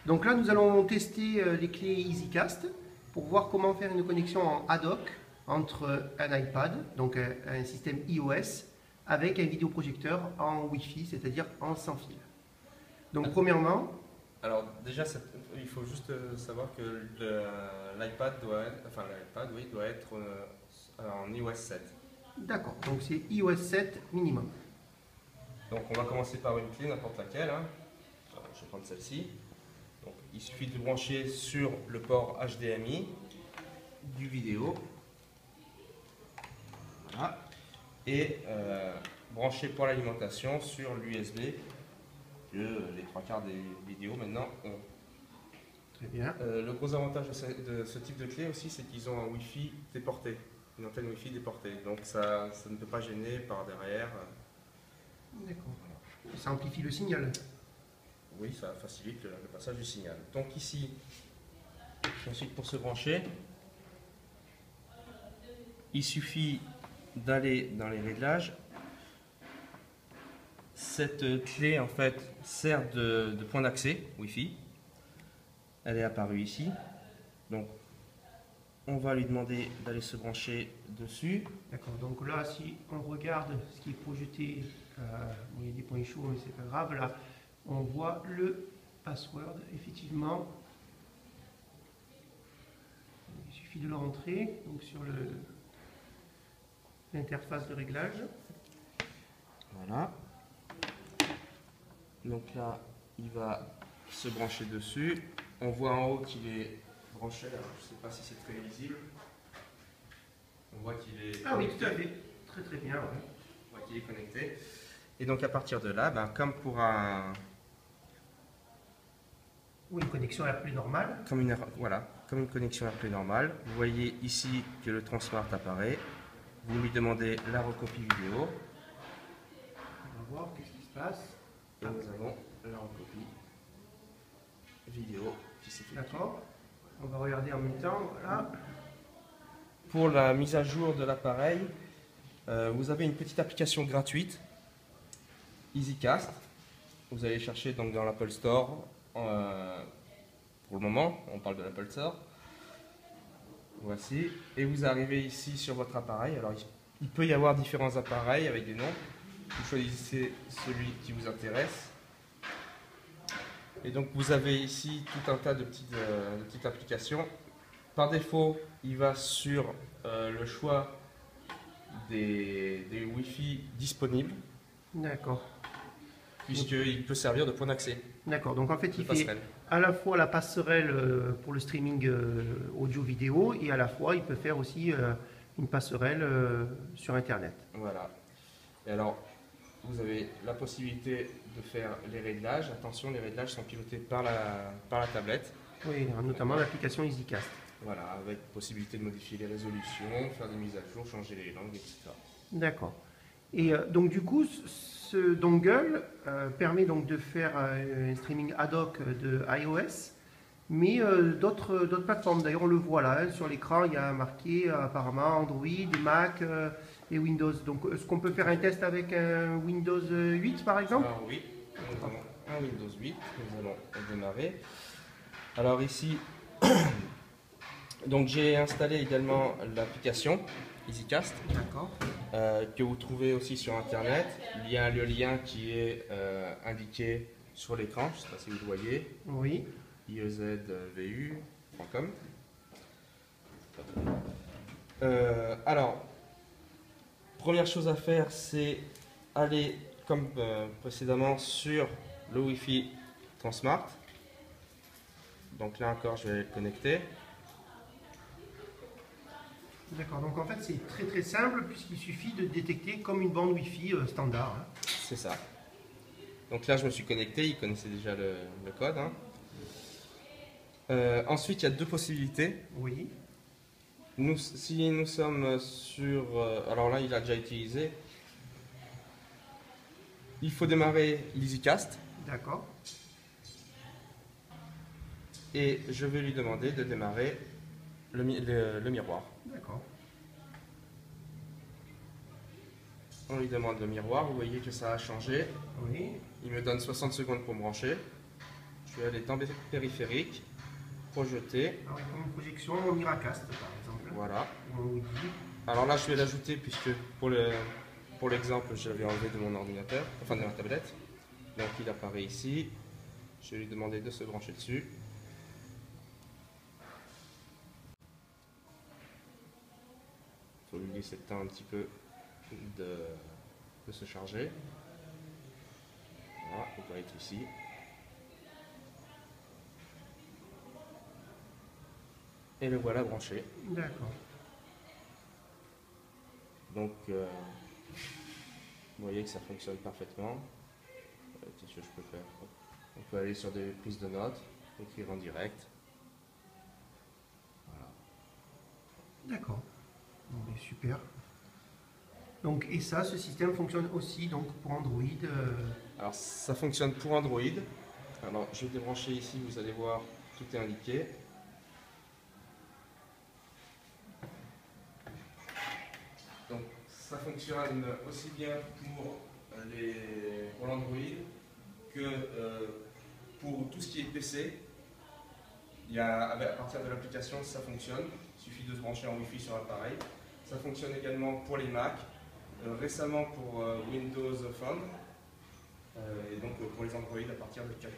Donc là, nous allons tester les clés EasyCast pour voir comment faire une connexion en ad hoc entre un iPad, donc un système iOS, avec un vidéoprojecteur en Wi-Fi, c'est-à-dire en sans fil. Donc premièrement, Alors déjà, il faut juste savoir que l'iPad doit être en iOS 7. d'accord, donc c'est iOS 7 minimum. Donc on va commencer par une clé, n'importe laquelle, hein. Alors, je vais prendre celle-ci. Donc, il suffit de brancher sur le port HDMI du vidéo. Voilà. Et brancher pour l'alimentation sur l'USB que les trois quarts des vidéos maintenant ont. Très bien. Le gros avantage de ce type de clé aussi, c'est qu'ils ont un Wi-Fi déporté, une antenne Wi-Fi déportée. Donc ça ne peut pas gêner par derrière. D'accord. Ça amplifie le signal. Oui, ça facilite le passage du signal. Donc ici, ensuite pour se brancher, il suffit d'aller dans les réglages. Cette clé en fait sert de point d'accès Wi-Fi. Elle est apparue ici. Donc on va lui demander d'aller se brancher dessus. D'accord, donc là, si on regarde ce qui est projeté, bon, il y a des points chauds, mais c'est pas grave, là, on voit le password, effectivement. Il suffit de le rentrer donc sur l'interface de réglage. Voilà. Donc là, il va se brancher dessus. On voit en haut qu'il est branché. Alors, je ne sais pas si c'est très visible. On voit qu'il est Ah oui, connecté. tout à fait. Très très bien. Ouais. On voit qu'il est connecté. Et donc à partir de là, comme pour Ou une connexion AirPlay normale. comme une connexion AirPlay normale, vous voyez ici que le Transmart apparaît. Vous lui demandez la recopie vidéo. On va voir qu'est-ce qui se passe. Et nous avons la recopie vidéo qui s'effectue. D'accord. On va regarder en même temps. Voilà. Pour la mise à jour de l'appareil, vous avez une petite application gratuite, EasyCast. Vous allez chercher donc dans l'Apple Store. Pour le moment, on parle de l'Apple Store. Voici. Et vous arrivez ici sur votre appareil. Alors, il peut y avoir différents appareils avec des noms. Vous choisissez celui qui vous intéresse. Et donc, vous avez ici tout un tas de petites applications. Par défaut, il va sur le choix des Wi-Fi disponibles, D'accord. puisqu'il peut servir de point d'accès. D'accord. Donc en fait, il fait Passerelle. à la fois la passerelle pour le streaming audio-vidéo et à la fois, il peut faire aussi une passerelle sur Internet. Voilà. Et alors, vous avez la possibilité de faire les réglages. Attention, les réglages sont pilotés par la tablette. Oui, notamment l'application EasyCast. Voilà, avec possibilité de modifier les résolutions, faire des mises à jour, changer les langues, etc. D'accord. Et donc du coup, ce dongle permet donc de faire un streaming ad hoc de iOS, mais d'autres plateformes. D'ailleurs, on le voit là, hein, sur l'écran, il y a marqué apparemment Android, Mac et Windows. Donc, est-ce qu'on peut faire un test avec un Windows 8 par exemple? Alors oui, nous avons un Windows 8, nous allons démarrer. Alors ici, donc j'ai installé également l'application EasyCast. D'accord. Que vous trouvez aussi sur internet. Il y a le lien qui est indiqué sur l'écran, je ne sais pas si vous le voyez, Oui. iezvu.com. Alors, première chose à faire, c'est aller, comme précédemment, sur le Wi-Fi Transmart. Donc là encore, je vais le connecter. D'accord, donc en fait c'est très très simple puisqu'il suffit de détecter comme une bande Wi-Fi standard. Hein. C'est ça. Donc là, je me suis connecté, il connaissait déjà le code. Hein. Ensuite, il y a deux possibilités. Oui. Si nous sommes sur... alors là, il a déjà utilisé. Il faut démarrer l'EasyCast. D'accord. Et je vais lui demander de démarrer le miroir. D'accord. On lui demande le miroir, vous voyez que ça a changé. Oui. Il me donne 60 secondes pour me brancher. Je Je vais aller dans les périphériques, projeter. Alors, il y a comme une projection en Miracast, par exemple. Voilà. Ou en Widi. Alors là, je vais l'ajouter puisque pour l'exemple, je l'avais enlevé de mon ordinateur, enfin de ma tablette. Donc il apparaît ici. Je vais lui demander de se brancher dessus. Il faut lui laisser le temps un petit peu de se charger. Voilà, il doit être ici. Et le voilà branché. D'accord. Donc, vous voyez que ça fonctionne parfaitement. Qu'est-ce que je peux faire? On peut aller sur des prises de notes, écrire en direct. Voilà. D'accord. Bon, ben, super. Donc, et ça, ce système fonctionne aussi donc, pour Android. Alors, ça fonctionne pour Android. Alors, je vais débrancher ici, vous allez voir, tout est indiqué. Donc, ça fonctionne aussi bien pour l'Android que pour tout ce qui est PC. À partir de l'application, ça fonctionne. Il suffit de se brancher en Wi-Fi sur l'appareil. Ça fonctionne également pour les Mac. Récemment pour Windows Phone. Et donc pour les Android à partir de 4.2.